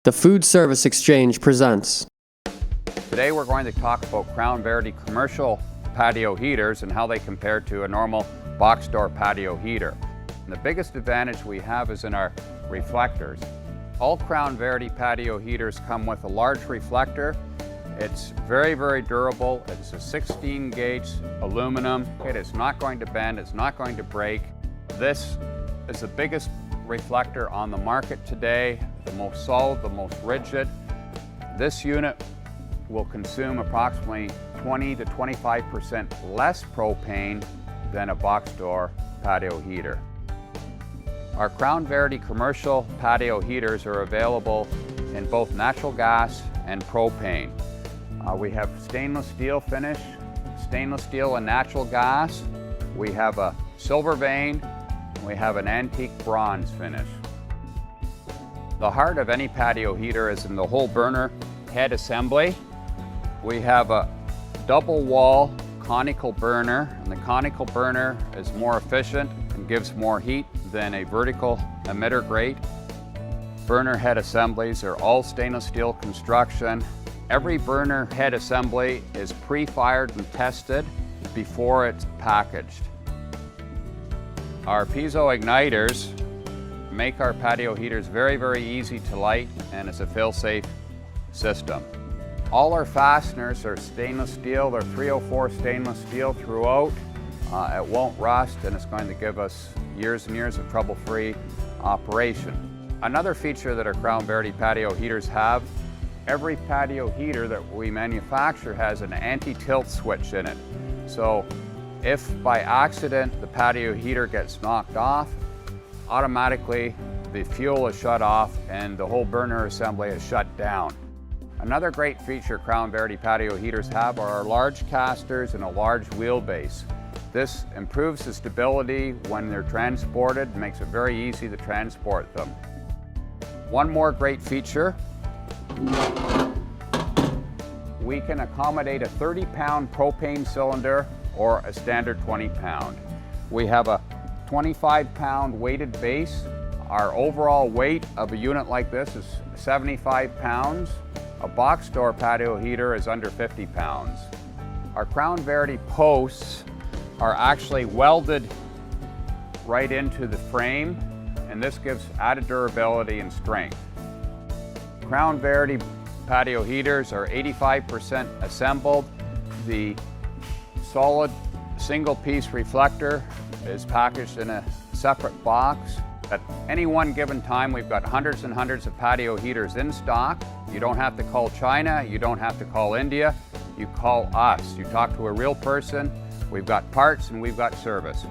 The Food Service Exchange presents. Today we're going to talk about Crown Verity commercial patio heaters and how they compare to a normal box door patio heater. And the biggest advantage we have is in our reflectors. All Crown Verity patio heaters come with a large reflector. It's very, very durable. It's a 16 gauge aluminum. It's not going to bend, it's not going to break. This is the biggest reflector on the market today, the most solid, the most rigid. This unit will consume approximately 20 to 25% less propane than a box door patio heater. Our Crown Verity commercial patio heaters are available in both natural gas and propane. We have stainless steel finish, stainless steel and natural gas. We have a silver vein. We have an antique bronze finish. The heart of any patio heater is in the whole burner head assembly. We have a double wall conical burner, and the conical burner is more efficient and gives more heat than a vertical emitter grate. Burner head assemblies are all stainless steel construction. Every burner head assembly is pre-fired and tested before it's packaged. Our piezo igniters make our patio heaters very, very easy to light, and it's a fail-safe system. All our fasteners are stainless steel. They're 304 stainless steel throughout. It won't rust, and it's going to give us years and years of trouble-free operation. Another feature that our Crown Verity patio heaters have, every patio heater that we manufacture has an anti-tilt switch in it. So if by accident the patio heater gets knocked off, automatically the fuel is shut off and the whole burner assembly is shut down. Another great feature Crown Verity patio heaters have are our large casters and a large wheelbase. This improves the stability when they're transported and makes it very easy to transport them. One more great feature, we can accommodate a 30-pound propane cylinder or a standard 20-pound. We have a 25-pound weighted base. Our overall weight of a unit like this is 75 pounds. A box door patio heater is under 50 pounds. Our Crown Verity posts are actually welded right into the frame, and this gives added durability and strength. Crown Verity patio heaters are 85% assembled. The solid single-piece reflector is packaged in a separate box. At any one given time, we've got hundreds and hundreds of patio heaters in stock. You don't have to call China, you don't have to call India, you call us. You talk to a real person, we've got parts and we've got service.